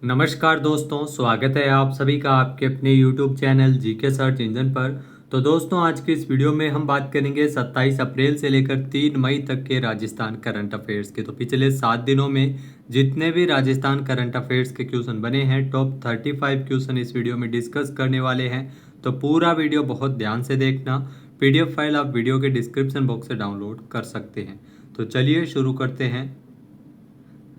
नमस्कार दोस्तों, स्वागत है आप सभी का आपके अपने YouTube channel GK search engine पर। तो दोस्तों, आज की इस वीडियो में हम बात करेंगे 27 अप्रैल से लेकर 3 मई तक के राजस्थान करंट अफेयर्स के। तो पिछले 7 दिनों में जितने भी राजस्थान करंट अफेयर्स के क्वेश्चन बने हैं, टॉप 35 क्वेश्चन इस वीडियो में डिस्कस करने वाले हैं। तो पूरा वीडियो बहुत ध्यान से देखना। PDF फाइल आप वीडियो के डिस्क्रिप्शन बॉक्स से डाउनलोड कर सकते हैं। तो चलिए शुरू करते हैं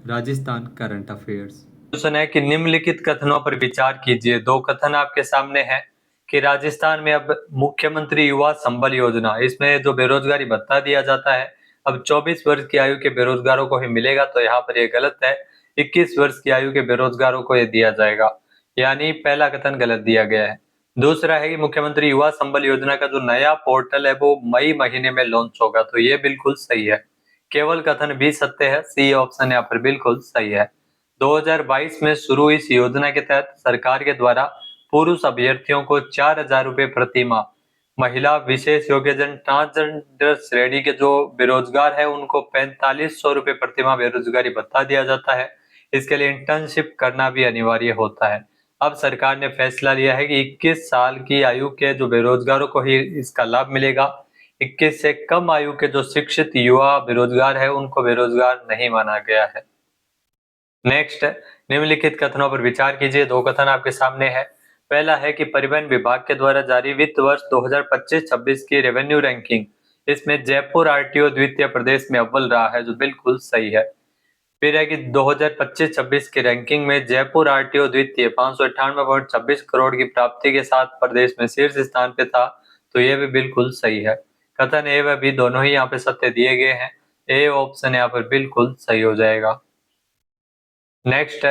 राजस्थान करंट अफेयर्स। क्वेश्चन है कि निम्नलिखित कथनों पर विचार कीजिए। दो कथन आपके सामने हैं कि राजस्थान में अब मुख्यमंत्री युवा संबल योजना, इसमें जो बेरोजगारी भत्ता दिया जाता है अब 24 वर्ष की आयु के बेरोजगारों को ही मिलेगा। तो यहाँ पर ये गलत है, 21 वर्ष की आयु के बेरोजगारों को ये दिया जाएगा, यानी पहला कथन गलत दिया गया है। दूसरा है कि मुख्यमंत्री युवा संबल योजना का जो नया पोर्टल है वो मई महीने में लॉन्च होगा। तो ये बिल्कुल सही है, केवल कथन भी सत्य है। सी ऑप्शन यहाँ पर बिल्कुल सही है। 2022 में शुरू इस योजना के तहत सरकार के द्वारा पुरुष अभ्यर्थियों को 4,000 रुपए प्रति माह, महिला विशेष योग्यजन ट्रांसजेंडर श्रेणी के जो बेरोजगार है उनको 4500 रुपए प्रति माह बेरोजगारी भत्ता दिया जाता है। इसके लिए इंटर्नशिप करना भी अनिवार्य होता है। अब सरकार ने फैसला लिया है कि 21 साल की आयु के जो बेरोजगारों को ही इसका लाभ मिलेगा। 21 से कम आयु के जो शिक्षित युवा बेरोजगार है उनको बेरोजगार नहीं माना गया है। नेक्स्ट, निम्नलिखित कथनों पर विचार कीजिए। दो कथन आपके सामने है। पहला है कि परिवहन विभाग के द्वारा जारी वित्त वर्ष 2025-26 की रेवेन्यू रैंकिंग, इसमें जयपुर आरटीओ द्वितीय प्रदेश में अव्वल रहा है, जो बिल्कुल सही है। फिर है कि 2025-26 की रैंकिंग में जयपुर आरटीओ द्वितीय 598.26 करोड़ की प्राप्ति के साथ प्रदेश में शीर्ष स्थान पे था। तो यह भी बिल्कुल सही है। कथन ए व बी दोनों ही यहाँ पे सत्य दिए गए हैं। ए ऑप्शन यहाँ पर बिल्कुल सही हो जाएगा। नेक्स्ट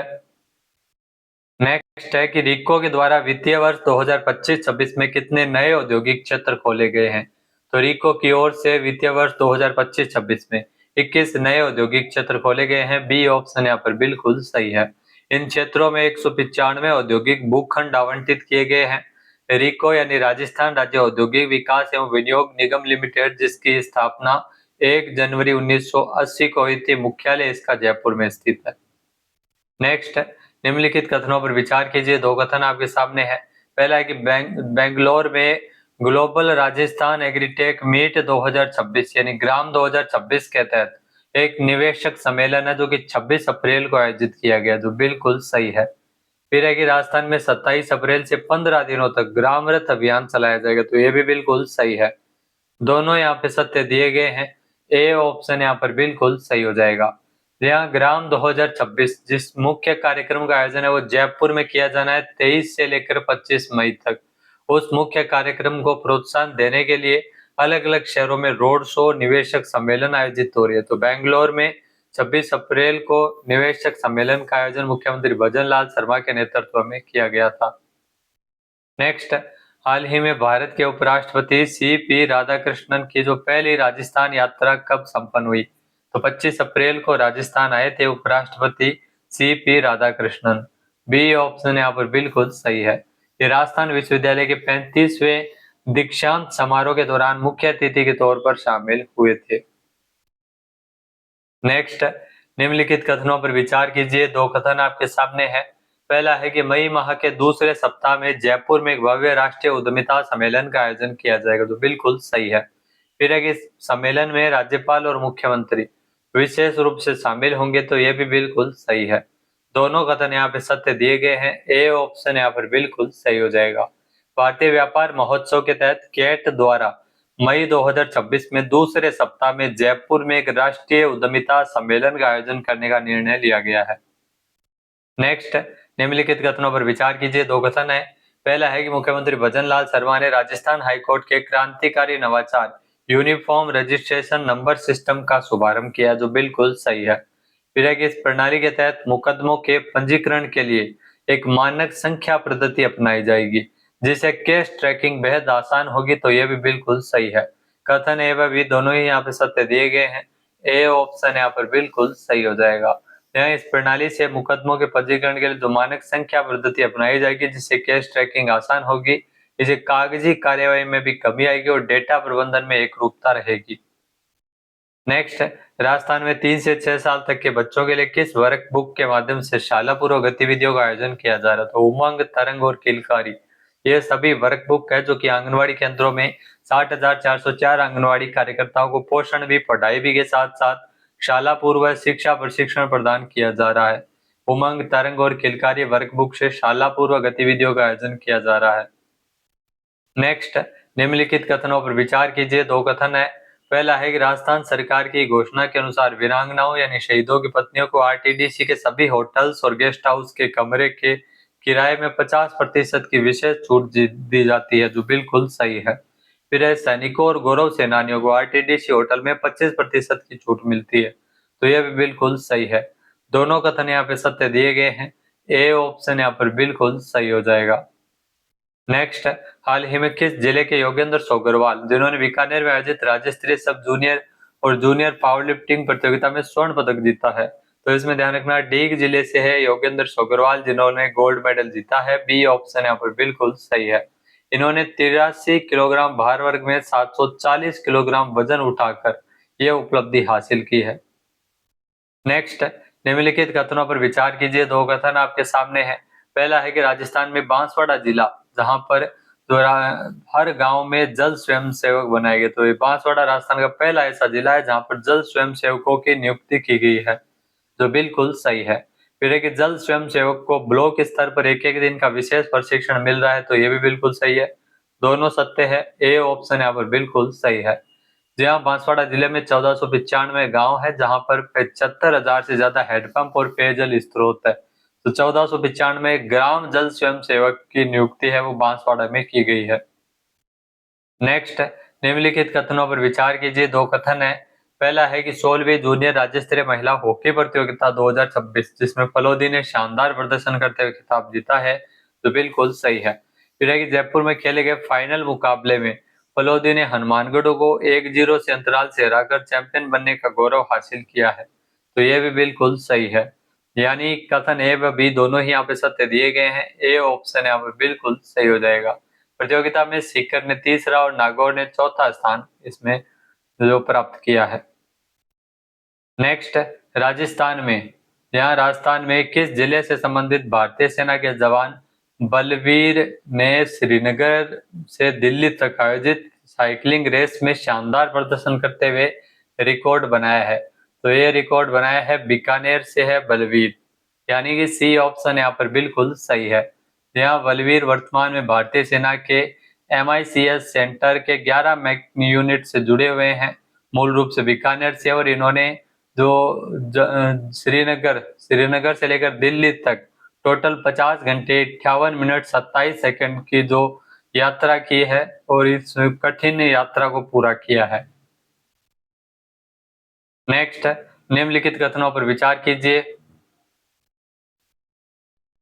है कि रिको के द्वारा वित्तीय वर्ष 2025-26 में कितने नए औद्योगिक क्षेत्र खोले गए हैं। तो रिको की ओर से वित्तीय वर्ष 2025-26 में 21 नए औद्योगिक क्षेत्र खोले गए हैं। बी ऑप्शन यहाँ पर बिल्कुल सही है। इन क्षेत्रों में 195 औद्योगिक भूखंड आवंटित किए गए हैं। रिको यानी राजस्थान राज्य औद्योगिक विकास एवं विनियोग निगम लिमिटेड, जिसकी स्थापना 1 जनवरी 1980 को हुई थी, मुख्यालय इसका जयपुर में स्थित है। नेक्स्ट, निम्नलिखित कथनों पर विचार कीजिए। दो कथन आपके सामने है। पहला है कि बेंगलोर में ग्लोबल राजस्थान एग्रीटेक मीट 2026 यानी ग्राम 2026 के तहत एक निवेशक सम्मेलन है जो कि 26 अप्रैल को आयोजित किया गया, जो बिल्कुल सही है। फिर है कि राजस्थान में 27 अप्रैल से 15 दिनों तक ग्राम रथ अभियान चलाया जाएगा। तो ये भी बिल्कुल सही है। दोनों यहाँ पे सत्य दिए गए हैं। ए ऑप्शन यहाँ पर बिल्कुल सही हो जाएगा। यहाँ ग्राम 2026 जिस मुख्य कार्यक्रम का आयोजन है वो जयपुर में किया जाना है 23 से लेकर 25 मई तक। उस मुख्य कार्यक्रम को प्रोत्साहन देने के लिए अलग अलग शहरों में रोड शो, निवेशक सम्मेलन आयोजित हो रही है। तो बेंगलोर में 26 अप्रैल को निवेशक सम्मेलन का आयोजन मुख्यमंत्री भजन लाल शर्मा के नेतृत्व में किया गया था। नेक्स्ट, हाल ही में भारत के उपराष्ट्रपति CP राधाकृष्णन की जो पहली राजस्थान यात्रा कब संपन्न हुई। तो 25 अप्रैल को राजस्थान आए थे उपराष्ट्रपति CP राधाकृष्णन। बी ऑप्शन यहाँ पर बिल्कुल सही है। ये राजस्थान विश्वविद्यालय के 35वें दीक्षांत समारोह के दौरान मुख्य अतिथि के तौर पर शामिल हुए थे। नेक्स्ट, निम्नलिखित कथनों पर विचार कीजिए। दो कथन आपके सामने है। पहला है कि मई माह के दूसरे सप्ताह में जयपुर में एक भव्य राष्ट्रीय उद्यमिता सम्मेलन का आयोजन किया जाएगा, जो बिल्कुल सही है। फिर है कि इस सम्मेलन में राज्यपाल और मुख्यमंत्री विशेष रूप से शामिल होंगे। तो यह भी बिल्कुल सही है। दोनों कथन यहाँ पे सत्य दिए गए हैं। ए ऑप्शन यहाँ पर बिल्कुल सही हो जाएगा। भारतीय व्यापार महोत्सव के तहत केट द्वारा मई 2026 में दूसरे सप्ताह में जयपुर में एक राष्ट्रीय उद्यमिता सम्मेलन का आयोजन करने का निर्णय लिया गया है। नेक्स्ट, निम्नलिखित कथनों पर विचार कीजिए। दो कथन है। पहला है कि मुख्यमंत्री भजन लाल शर्मा ने राजस्थान हाईकोर्ट के क्रांतिकारी नवाचार यूनिफॉर्म रजिस्ट्रेशन नंबर सिस्टम का शुभारंभ किया, जो बिल्कुल सही है। फिर है कि इस प्रणाली के तहत मुकदमों के पंजीकरण के लिए एक मानक संख्या पद्धति अपनाई जाएगी, जिससे केस ट्रैकिंग बेहद आसान होगी। तो यह भी बिल्कुल सही है। कथन ए व बी दोनों ही यहाँ पे सत्य दिए गए हैं। ए ऑप्शन यहाँ पर बिल्कुल सही हो जाएगा। यहाँ इस प्रणाली से मुकदमों के पंजीकरण के लिए जो मानक संख्या पद्धति अपनाई जाएगी, जिससे केस ट्रैकिंग आसान होगी, इसे कागजी कार्यवाही में भी कमी आएगी और डेटा प्रबंधन में एकरूपता रहेगी। नेक्स्ट है, राजस्थान में 3 से 6 साल तक के बच्चों के लिए किस वर्क बुक के माध्यम से शाला पूर्व गतिविधियों का आयोजन किया जा रहा है? तो उमंग, तरंग और किलकारी, ये सभी वर्क बुक है जो कि आंगनवाड़ी केंद्रों में 60,404 आंगनवाड़ी कार्यकर्ताओं को पोषण भी, पढ़ाई भी के साथ साथ शाला पूर्व शिक्षा प्रशिक्षण प्रदान किया जा रहा है। उमंग, तरंग और किलकारी वर्क बुक से शाला पूर्व गतिविधियों का आयोजन किया जा रहा है। नेक्स्ट, निम्नलिखित कथनों पर विचार कीजिए। 2 कथन है। पहला है कि राजस्थान सरकार की घोषणा के अनुसार वीरांगनाओं यानी शहीदों की पत्नियों को आरटीडीसी के सभी होटल्स और गेस्ट हाउस के कमरे के किराए में 50% की विशेष छूट दी जाती है, जो बिल्कुल सही है। फिर है, सैनिकों और गौरव सेनानियों को आरटीडीसी होटल में 25% की छूट मिलती है, तो यह भी बिल्कुल सही है। दोनों कथन यहाँ पे सत्य दिए गए हैं। ए ऑप्शन यहाँ पर बिल्कुल सही हो जाएगा। नेक्स्ट है, हाल ही में किस जिले के योगेंद्र सोगरवाल, जिन्होंने बीकानेर में आयोजित राज्य स्तरीय सब जूनियर और जूनियर पावर लिफ्टिंग प्रतियोगिता में स्वर्ण पदक जीता है? तो इसमें ध्यान रखना, डीग जिले से है योगेंद्र सोगरवाल, जिन्होंने गोल्ड मेडल जीता है। बी ऑप्शन यहाँ पर बिल्कुल सही है। इन्होंने 83 किलोग्राम भार वर्ग में 740 किलोग्राम वजन उठाकर यह उपलब्धि हासिल की है। नेक्स्ट, निम्नलिखित कथनों पर विचार कीजिए। 2 कथन आपके सामने हैं। पहला है कि राजस्थान में बांसवाड़ा जिला, जहां पर हर गांव में जल स्वयं सेवक बनाए गए, तो ये बांसवाड़ा राजस्थान का पहला ऐसा जिला है जहां पर जल स्वयं सेवकों की नियुक्ति की गई है, जो बिल्कुल सही है। फिर है कि जल स्वयं सेवक को ब्लॉक स्तर पर एक दिन का विशेष प्रशिक्षण मिल रहा है, तो ये भी बिल्कुल सही है। दोनों सत्य है। ए ऑप्शन यहाँ पर बिल्कुल सही है। जी हाँ, बांसवाड़ा जिले में 1495 गांव है, जहां पर 75,000 से ज्यादा हैंडपंप और पेयजल स्रोत है। तो 1495 ग्राम जल स्वयं सेवक की नियुक्ति है वो बांसवाड़ा में की गई है। नेक्स्ट, निम्नलिखित कथनों पर विचार कीजिए। 2 कथन है। पहला है कि 16वीं जूनियर राज्य स्तरीय महिला हॉकी प्रतियोगिता 2026, जिसमें फलोदी ने शानदार प्रदर्शन करते हुए खिताब जीता है, तो बिल्कुल सही है। फिर है कि जयपुर में खेले गए फाइनल मुकाबले में फलोदी ने हनुमानगढ़ को 1-0 से अंतराल से हराकर चैंपियन बनने का गौरव हासिल किया है, तो यह भी बिल्कुल सही है। यानी कथन ए व बी दोनों ही यहाँ पे सत्य दिए गए हैं। ए ऑप्शन यहाँ पर बिल्कुल सही हो जाएगा। प्रतियोगिता में सीकर ने तीसरा और नागौर ने चौथा स्थान इसमें जो प्राप्त किया है। नेक्स्ट, राजस्थान में, यहाँ राजस्थान में किस जिले से संबंधित भारतीय सेना के जवान बलवीर ने श्रीनगर से दिल्ली तक आयोजित साइकिलिंग रेस में शानदार प्रदर्शन करते हुए रिकॉर्ड बनाया है? तो ये रिकॉर्ड बनाया है बीकानेर से है बलवीर, यानी कि सी ऑप्शन यहाँ पर बिल्कुल सही है। यहाँ बलवीर वर्तमान में भारतीय सेना के MICS सेंटर के 11 मैक यूनिट से जुड़े हुए हैं, मूल रूप से बीकानेर से, और इन्होंने जो श्रीनगर श्रीनगर से लेकर दिल्ली तक टोटल 50 घंटे 58 मिनट 27 सेकंड की जो यात्रा की है और इस कठिन यात्रा को पूरा किया है। नेक्स्ट, निम्नलिखित कथनों पर विचार कीजिए।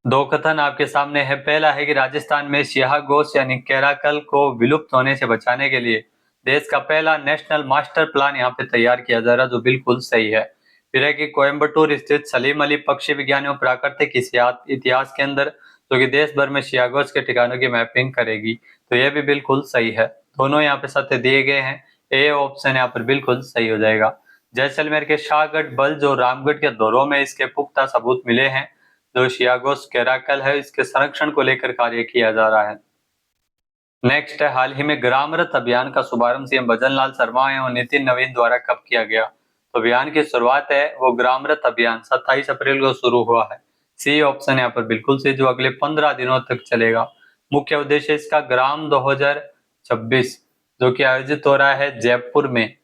2 कथन आपके सामने है। पहला है कि राजस्थान में सियाह घोष यानी कैराकल को विलुप्त होने से बचाने के लिए देश का पहला नेशनल मास्टर प्लान यहाँ पे तैयार किया जा रहा है, जो बिल्कुल सही है। फिर है कि कोयम्बटूर स्थित सलीम अली पक्षी विज्ञान एवं प्राकृतिक इतिहास के अंदर, जो कि देश भर में सियाह घोष के ठिकानों की मैपिंग करेगी, तो यह भी बिल्कुल सही है। दोनों यहाँ पे सत्य दिए गए हैं। ए ऑप्शन यहाँ पर बिल्कुल सही हो जाएगा। जैसलमेर के शाहगढ़ बल जो रामगढ़ के दौरों में इसके पुख्ता सबूत मिले हैं, जो शियागोस कैराकल है, इसके संरक्षण को लेकर कार्य किया जा रहा है। नेक्स्ट है, हाल ही में ग्रामरथ अभियान का शुभारंभ सीएम भजन लाल शर्मा एवं नितिन नवीन द्वारा कब किया गया? तो अभियान की शुरुआत है वो ग्रामरथ अभियान 27 अप्रैल को शुरू हुआ है। सी ऑप्शन यहाँ पर बिल्कुल सही, जो अगले 15 दिनों तक चलेगा। मुख्य उद्देश्य इसका ग्राम 2026 जो कि आयोजित हो रहा है जयपुर में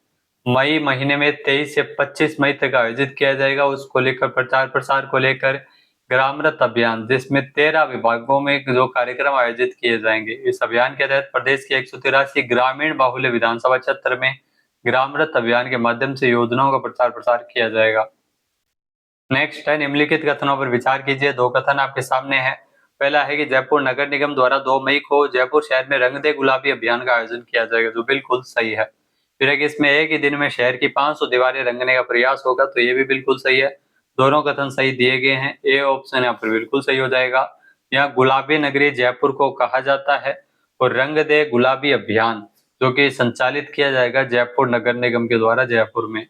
मई महीने में 23 से 25 मई तक आयोजित किया जाएगा। उसको लेकर प्रचार प्रसार को लेकर ग्रामरथ अभियान, जिसमें 13 विभागों में जो कार्यक्रम आयोजित किए जाएंगे। इस अभियान के तहत प्रदेश के 183 ग्रामीण बाहुल्य विधानसभा क्षेत्र में ग्रामरथ अभियान के माध्यम से योजनाओं का प्रचार प्रसार किया जाएगा। नेक्स्ट है, निम्नलिखित कथनों पर विचार कीजिए। 2 कथन आपके सामने है। पहला है कि जयपुर नगर निगम द्वारा 2 मई को जयपुर शहर में रंग दे गुलाबी अभियान का आयोजन किया जाएगा, जो बिल्कुल सही है। फिर है कि इसमें एक ही दिन में शहर की 500 दीवारें रंगने का प्रयास होगा, तो ये भी बिल्कुल सही है। दोनों कथन सही दिए गए हैं। ए ऑप्शन यहाँ पर बिल्कुल सही हो जाएगा। यहाँ गुलाबी नगरी जयपुर को कहा जाता है और रंग दे गुलाबी अभियान जो कि संचालित किया जाएगा जयपुर नगर निगम के द्वारा जयपुर में।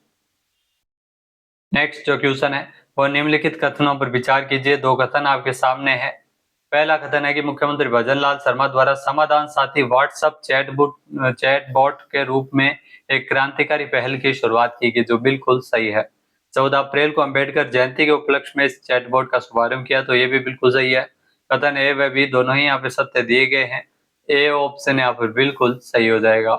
नेक्स्ट जो क्वेश्चन है वो निम्नलिखित कथनों पर विचार कीजिए। दो कथन आपके सामने है। पहला कथन है कि मुख्यमंत्री भजन लाल शर्मा द्वारा समाधान साथी व्हाट्सएप चैटबॉट के रूप में एक क्रांतिकारी पहल की शुरुआत की गई, जो बिल्कुल सही है। 14 अप्रैल को अंबेडकर जयंती के उपलक्ष्य में इस चैटबॉट का शुभारंभ किया, तो ये भी बिल्कुल सही है। कथन ए व बी दोनों ही यहाँ पे सत्य दिए गए हैं। ए ऑप्शन यहाँ पर बिल्कुल सही हो जाएगा।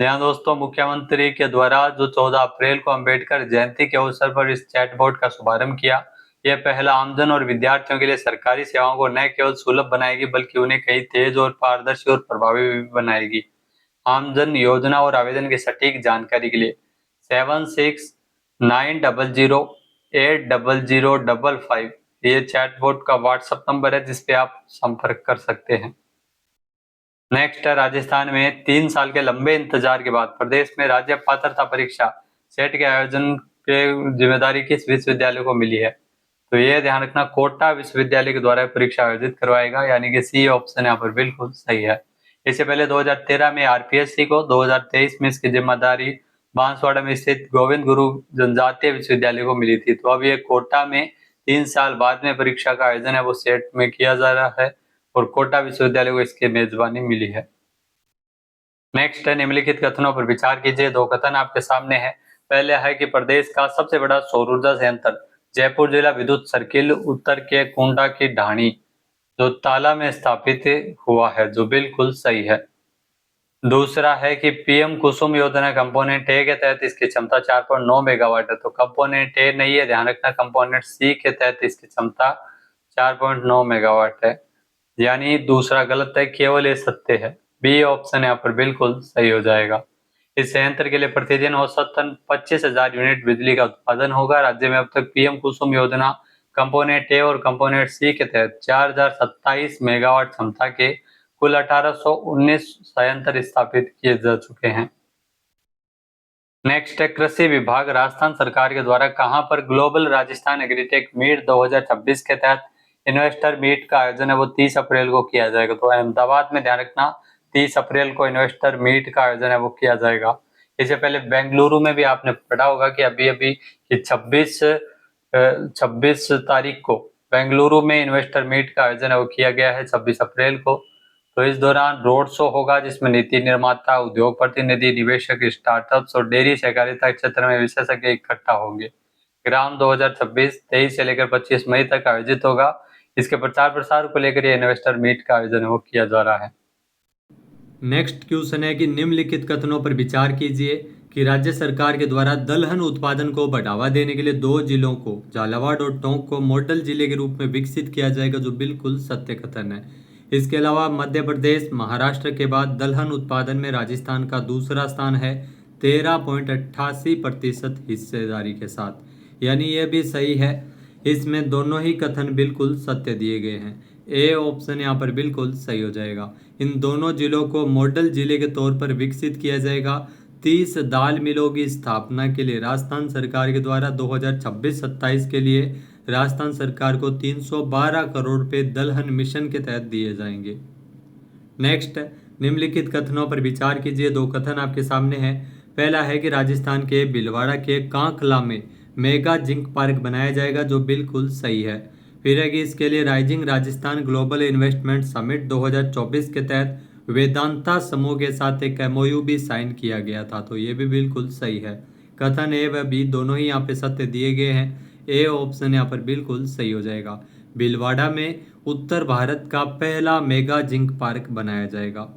ध्यान दोस्तों, मुख्यमंत्री के द्वारा जो 14 अप्रैल को अंबेडकर जयंती के अवसर पर इस चैटबॉट का शुभारंभ किया, यह पहला आमजन और विद्यार्थियों के लिए सरकारी सेवाओं को न केवल सुलभ बनाएगी बल्कि उन्हें कई तेज और पारदर्शी और प्रभावी भी बनाएगी। आमजन योजना और आवेदन की सटीक जानकारी के लिए 7690080055 ये चैटबॉट का व्हाट्सएप नंबर है, जिसपे आप संपर्क कर सकते हैं। नेक्स्ट है, राजस्थान में 3 साल के लंबे इंतजार के बाद प्रदेश में राज्य पात्रता परीक्षा सेट के आयोजन के जिम्मेदारी किस विश्वविद्यालय को मिली है? तो ये ध्यान रखना, कोटा विश्वविद्यालय के द्वारा परीक्षा आयोजित करवाएगा, यानी कि सी ऑप्शन यहाँ पर बिल्कुल सही है। इससे पहले 2013 में आरपीएससी को, 2023 में इसकी जिम्मेदारी बांसवाड़ा में स्थित गोविंद गुरु जनजातीय विश्वविद्यालय को मिली थी। तो अब ये कोटा में 3 साल बाद में परीक्षा का आयोजन है वो सेट में किया जा रहा है और कोटा विश्वविद्यालय को इसकी मेजबानी मिली है। नेक्स्ट है, निम्नलिखित कथनों पर विचार कीजिए। दो कथन आपके सामने है। पहले है कि प्रदेश का सबसे बड़ा सौर ऊर्जा संयंत्र जयपुर जिला विद्युत सर्किल उत्तर के कुंडा की ढाणी जो ताला में स्थापित हुआ है, जो बिल्कुल सही है। दूसरा है कि पीएम कुसुम योजना कंपोनेंट ए के तहत इसकी क्षमता 4.9 मेगावाट है, तो कंपोनेंट ए नहीं है, ध्यान रखना। कंपोनेंट सी के तहत इसकी क्षमता 4.9 मेगावाट है, यानी दूसरा गलत है, केवल ये सत्य है। बी ऑप्शन यहाँ पर बिल्कुल सही हो जाएगा। इस संयंत्र के लिए प्रतिदिन औसतन 25,000 यूनिट बिजली का उत्पादन होगा। राज्य में अब तक पीएम कुसुम योजना कंपोनेंट ए और कंपोनेंट सी के तहत 4027 मेगावाट क्षमता के कुल 1819 संयंत्र स्थापित किए जा चुके हैं। नेक्स्ट है, कृषि विभाग राजस्थान सरकार के द्वारा कहां पर ग्लोबल राजस्थान एग्रीटेक मीट 2026 के तहत इन्वेस्टर मीट का आयोजन है वो 30 अप्रैल को किया जाएगा। तो अहमदाबाद में, ध्यान रखना, 30 अप्रैल को इन्वेस्टर मीट का आयोजन है वो किया जाएगा। इससे पहले बेंगलुरु में भी आपने पढ़ा होगा कि अभी अभी कि 26 तारीख को बेंगलुरु में इन्वेस्टर मीट का आयोजन है वो किया गया है 26 अप्रैल को। तो इस दौरान रोड शो होगा जिसमें नीति निर्माता, उद्योग प्रतिनिधि, निवेशक, स्टार्टअप्स और डेयरी सहकारिता क्षेत्र में विशेषज्ञ इकट्ठा होंगे। ग्राम 2026 23 से लेकर 25 मई तक आयोजित होगा। इसके प्रचार प्रसार को लेकर ये इन्वेस्टर मीट का आयोजन वो किया जा रहा है। नेक्स्ट क्वेश्चन है कि निम्नलिखित कथनों पर विचार कीजिए कि राज्य सरकार के द्वारा दलहन उत्पादन को बढ़ावा देने के लिए 2 जिलों को, झालावाड़ और टोंक को मॉडल जिले के रूप में विकसित किया जाएगा, जो बिल्कुल सत्य कथन है। इसके अलावा मध्य प्रदेश महाराष्ट्र के बाद दलहन उत्पादन में राजस्थान का दूसरा स्थान है 13.88% हिस्सेदारी के साथ, यानी यह भी सही है। इसमें दोनों ही कथन बिल्कुल सत्य दिए गए हैं। ए ऑप्शन यहाँ पर बिल्कुल सही हो जाएगा। इन दोनों जिलों को मॉडल जिले के तौर पर विकसित किया जाएगा। 30 दाल मिलों की स्थापना के लिए राजस्थान सरकार के द्वारा 2026-27 के लिए राजस्थान सरकार को 312 करोड़ रुपए दलहन मिशन के तहत दिए जाएंगे। नेक्स्ट, निम्नलिखित कथनों पर विचार कीजिए। 2 कथन आपके सामने हैं। पहला है कि राजस्थान के भीलवाड़ा के कांकला में मेगा जिंक पार्क बनाया जाएगा, जो बिल्कुल सही है। फिर है कि इसके लिए rising Rajasthan global investment summit 2024 के तहत वेदांता समूह के साथ एक एमओयू भी साइन किया गया था, तो ये भी बिल्कुल सही है। कथन ए व बी दोनों ही यहाँ पे सत्य दिए गए हैं। ए ऑप्शन यहाँ पर बिल्कुल सही हो जाएगा। भीलवाड़ा में उत्तर भारत का पहला मेगा जिंक पार्क बनाया जाएगा।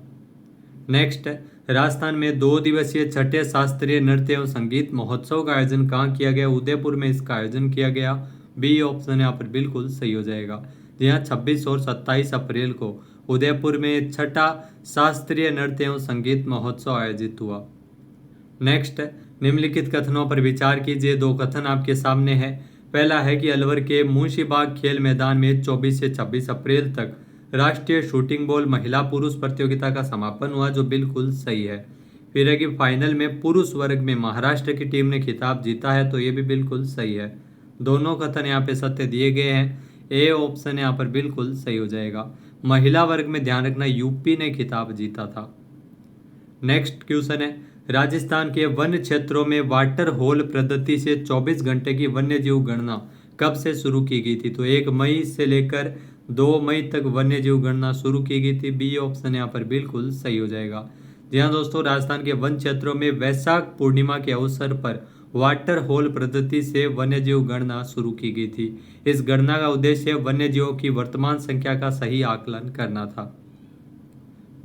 नेक्स्ट, राजस्थान में 2 दिवसीय छठे शास्त्रीय नृत्य एवं संगीत महोत्सव का आयोजन कहाँ किया गया? उदयपुर में इसका आयोजन किया गया। बी ऑप्शन यहाँ पर बिल्कुल सही हो जाएगा। यहाँ 26 और 27 अप्रैल को उदयपुर में छठा शास्त्रीय नृत्य एवं संगीत महोत्सव आयोजित हुआ। नेक्स्ट, निम्नलिखित कथनों पर विचार कीजिए। 2 कथन आपके सामने है। पहला है कि अलवर के मुंशीबाग खेल मैदान में 24 से 26 अप्रैल तक राष्ट्रीय शूटिंग बॉल महिला पुरुष प्रतियोगिता का समापन हुआ, जो बिल्कुल सही है। फिर है कि फाइनल में पुरुष वर्ग में महाराष्ट्र की टीम ने खिताब जीता है, तो ये भी बिल्कुल सही है। दोनों कथन यहाँ पे सत्य दिए गए हैं। ए ऑप्शन यहाँ पर बिल्कुल सही हो जाएगा। महिला वर्ग में ध्यान रखना, यूपी ने खिताब जीता था। नेक्स्ट क्वेश्चन है, राजस्थान के वन क्षेत्रों में वाटर होल पद्धति से 24 घंटे की वन्य जीव गणना कब से शुरू की गई थी? तो 1 मई से लेकर 2 मई तक वन्य जीव गणना शुरू की गई थी। बी ऑप्शन यहाँ पर बिल्कुल सही हो जाएगा। जी हाँ दोस्तों, राजस्थान के वन क्षेत्रों में वैशाख पूर्णिमा के अवसर पर वाटर होल पद्धति से वन्यजीव गणना शुरू की गई थी। इस गणना का उद्देश्य वन्यजीवों की वर्तमान संख्या का सही आकलन करना था।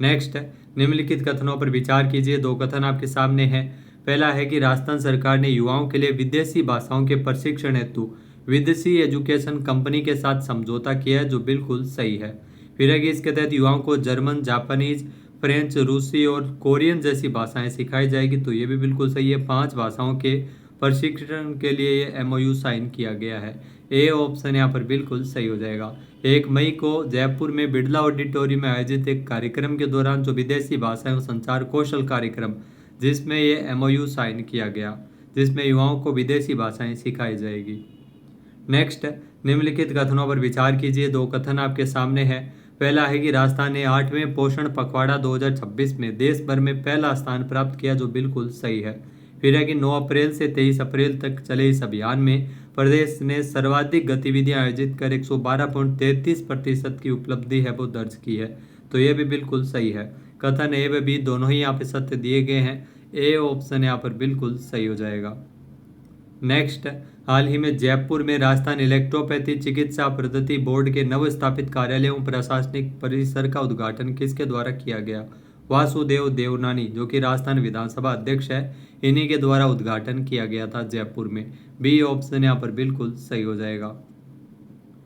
नेक्स्ट, निम्नलिखित कथनों पर विचार कीजिए। 2 कथन आपके सामने हैं। पहला है कि राजस्थान सरकार ने युवाओं के लिए विदेशी भाषाओं के प्रशिक्षण हेतु विदेशी एजुकेशन कंपनी के साथ समझौता किया है, जो बिल्कुल सही है। फिर है कि इसके तहत युवाओं को जर्मन, जापानीज, फ्रेंच, रूसी और कोरियन जैसी भाषाएं सिखाई जाएगी, तो ये भी बिल्कुल सही है। 5 भाषाओं के प्रशिक्षण के लिए ये एमओयू साइन किया गया है। ए ऑप्शन यहाँ पर बिल्कुल सही हो जाएगा। 1 मई को जयपुर में बिड़ला ऑडिटोरियम में आयोजित एक कार्यक्रम के दौरान जो विदेशी भाषाएं और संचार कौशल कार्यक्रम, जिसमें ये एमओयू साइन किया गया, जिसमें युवाओं को विदेशी भाषाएं सिखाई जाएगी। नेक्स्ट, निम्नलिखित कथनों पर विचार कीजिए। 2 कथन आपके सामने है। पहला है कि राजस्थान ने 8वें पोषण पखवाड़ा 2026 में देश भर में पहला स्थान प्राप्त किया, जो बिल्कुल सही है। फिर है कि 9 अप्रैल से 23 अप्रैल तक चले इस अभियान में प्रदेश ने सर्वाधिक गतिविधियां आयोजित कर 112.33% की उपलब्धि है वो दर्ज की है, तो ये भी बिल्कुल सही है। कथन ए व बी दोनों ही यहाँ पे सत्य दिए गए हैं। ए ऑप्शन यहाँ पर बिल्कुल सही हो जाएगा। नेक्स्ट, हाल ही में जयपुर में राजस्थान इलेक्ट्रोपैथी चिकित्सा पद्धति बोर्ड के नव स्थापित कार्यालय एवं प्रशासनिक परिसर का उद्घाटन किसके द्वारा किया गया? वासुदेव देवनानी, जो कि राजस्थान विधानसभा अध्यक्ष है, इन्हीं के द्वारा उद्घाटन किया गया था जयपुर में। बी ऑप्शन यहाँ पर बिल्कुल सही हो जाएगा।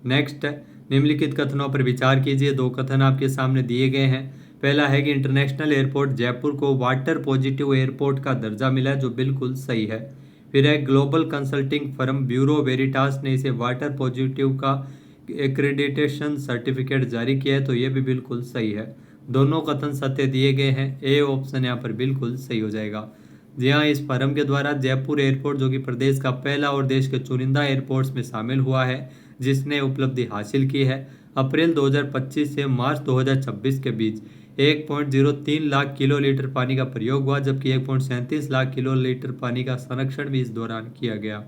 नेक्स्ट, निम्नलिखित कथनों पर विचार कीजिए। 2 कथन आपके सामने दिए गए हैं। पहला है कि इंटरनेशनल एयरपोर्ट जयपुर को वाटर पॉजिटिव एयरपोर्ट का दर्जा मिला है, जो बिल्कुल सही है। फिर है global consulting firm bureau Veritas ने इसे वाटर पॉजिटिव का एक्रेडिटेशन सर्टिफिकेट जारी किया है, तो ये भी बिल्कुल सही है। दोनों कथन सत्य दिए गए हैं। ए ऑप्शन यहाँ पर बिल्कुल सही हो जाएगा। जी हाँ, इस फर्म के द्वारा जयपुर एयरपोर्ट, जो कि प्रदेश का पहला और देश के चुनिंदा एयरपोर्ट्स में शामिल हुआ है, जिसने उपलब्धि हासिल की है, अप्रैल 2025 से मार्च 2026 के बीच 1.03 लाख किलोलीटर पानी का प्रयोग हुआ, जबकि 1.37 लाख किलोलीटर पानी का संरक्षण भी इस दौरान किया गया।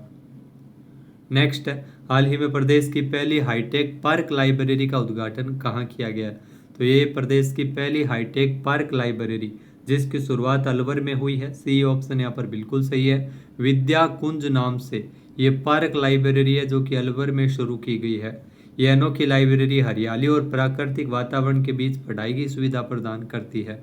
नेक्स्ट, हाल ही में प्रदेश की पहली हाईटेक पार्क लाइब्रेरी का उद्घाटन कहाँ किया गया? तो ये प्रदेश की पहली हाईटेक पार्क लाइब्रेरी, जिसकी शुरुआत अलवर में हुई है। सी ऑप्शन यहाँ पर बिल्कुल सही है। विद्या कुंज नाम से ये पार्क लाइब्रेरी है, जो कि अलवर में शुरू की गई है। यह अनोखी लाइब्रेरी हरियाली और प्राकृतिक वातावरण के बीच पढ़ाई की सुविधा प्रदान करती है।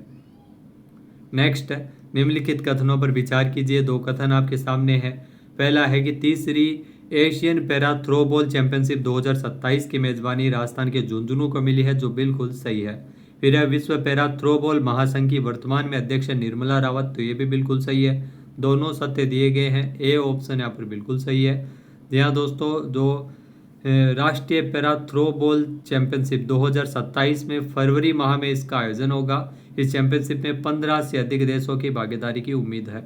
नेक्स्ट, निम्नलिखित कथनों पर विचार कीजिए। 2 कथन आपके सामने है। पहला है कि तीसरी एशियन पैरा थ्रोबॉल चैंपियनशिप 2027 की मेजबानी राजस्थान के झुंझुनू को मिली है, जो बिल्कुल सही है। फिर है विश्व पैरा थ्रोबॉल महासंघ की वर्तमान में अध्यक्ष निर्मला रावत, तो ये भी बिल्कुल सही है। दोनों सत्य दिए गए हैं। ए ऑप्शन यहाँ पर बिल्कुल सही है। जी हाँ दोस्तों, जो राष्ट्रीय पैरा थ्रोबॉल चैंपियनशिप 2027 में फरवरी माह में इसका आयोजन होगा। इस चैंपियनशिप में 15 से अधिक देशों की भागीदारी की उम्मीद है।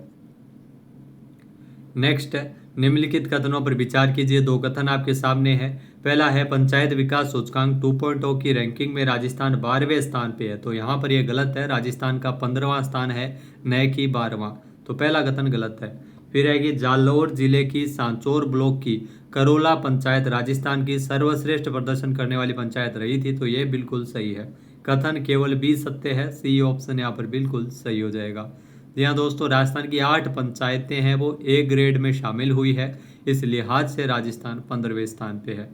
नेक्स्ट, निम्नलिखित कथनों पर विचार कीजिए। 2 कथन आपके सामने है। पहला है पंचायत विकास सूचकांक 2.0 की रैंकिंग में राजस्थान 12वें स्थान पे है, तो यहाँ पर यह गलत है। राजस्थान का 15वां स्थान है, न कि 12वां, तो पहला कथन गलत है। फिर है कि जालौर जिले की सांचौर ब्लॉक की करोला पंचायत राजस्थान की सर्वश्रेष्ठ प्रदर्शन करने वाली पंचायत रही थी, तो ये बिल्कुल सही है। कथन केवल बी सत्य है। सी ऑप्शन यहाँ पर बिल्कुल सही हो जाएगा। जी हाँ दोस्तों, राजस्थान की 8 पंचायतें हैं वो ए ग्रेड में शामिल हुई है, इस लिहाज से राजस्थान 15वें स्थान पे है।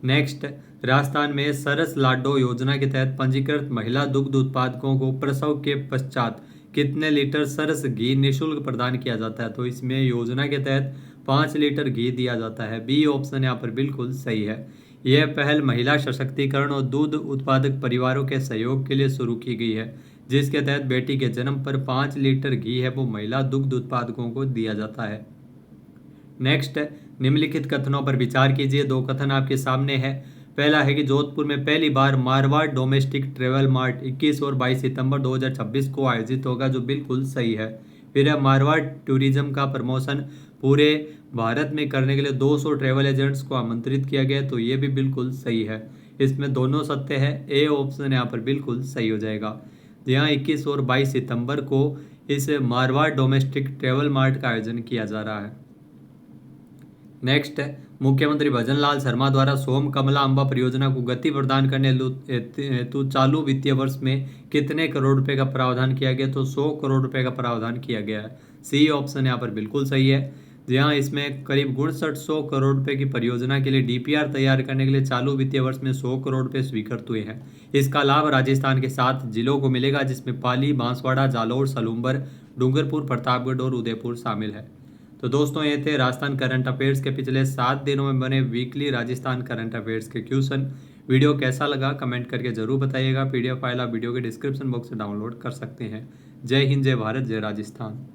नेक्स्ट, राजस्थान में सरस लाडो योजना के तहत पंजीकृत महिला दुग्ध उत्पादकों को प्रसव के पश्चात कितने लीटर सरस घी निःशुल्क प्रदान किया जाता है? तो इसमें योजना के तहत 5 लीटर घी दिया जाता है। बी ऑप्शन यहाँ पर बिल्कुल सही है। यह पहल महिला सशक्तिकरण और दूध उत्पादक परिवारों के सहयोग के लिए शुरू की गई है, जिसके तहत बेटी के जन्म पर 5 लीटर घी है वो महिला दुग्ध उत्पादकों को दिया जाता है। नेक्स्ट, निम्नलिखित कथनों पर विचार कीजिए। 2 कथन आपके सामने है। पहला है कि जोधपुर में पहली बार मारवाड़ डोमेस्टिक ट्रेवल मार्ट 21 और 22 सितंबर 2026 को आयोजित होगा, जो बिल्कुल सही है। फिर है मारवाड़ टूरिज्म का प्रमोशन पूरे भारत में करने के लिए 200 ट्रेवल एजेंट्स को आमंत्रित किया गया, तो ये भी बिल्कुल सही है। इसमें दोनों सत्य है। ए ऑप्शन यहाँ पर बिल्कुल सही हो जाएगा। जी हाँ, 21 और 22 सितंबर को इस मारवाड़ डोमेस्टिक ट्रेवल मार्ट का आयोजन किया जा रहा है। नेक्स्ट है, मुख्यमंत्री भजन लाल शर्मा द्वारा सोम कमला अम्बा परियोजना को गति प्रदान करने हेतु चालू वित्तीय वर्ष में कितने करोड़ रुपए का प्रावधान किया गया? तो 100 करोड़ रुपए का प्रावधान किया गया है। सी ऑप्शन यहाँ पर बिल्कुल सही है। जहाँ इसमें करीब 6900 करोड़ रुपए की परियोजना के लिए डीपीआर तैयार करने के लिए चालू वित्तीय वर्ष में 100 करोड़ रुपए स्वीकृत हुए हैं। इसका लाभ राजस्थान के 7 जिलों को मिलेगा, जिसमें पाली, बांसवाड़ा, जालौर, सलूम्बर, डूंगरपुर, प्रतापगढ़ और उदयपुर शामिल है। तो दोस्तों ये थे राजस्थान करंट अफेयर्स के पिछले 7 दिनों में बने वीकली राजस्थान करंट अफेयर्स के क्वेश्चन। वीडियो कैसा लगा कमेंट करके जरूर बताइएगा। पीडीएफ फाइल आप वीडियो के डिस्क्रिप्शन बॉक्स से डाउनलोड कर सकते हैं। जय हिंद, जय भारत, जय राजस्थान।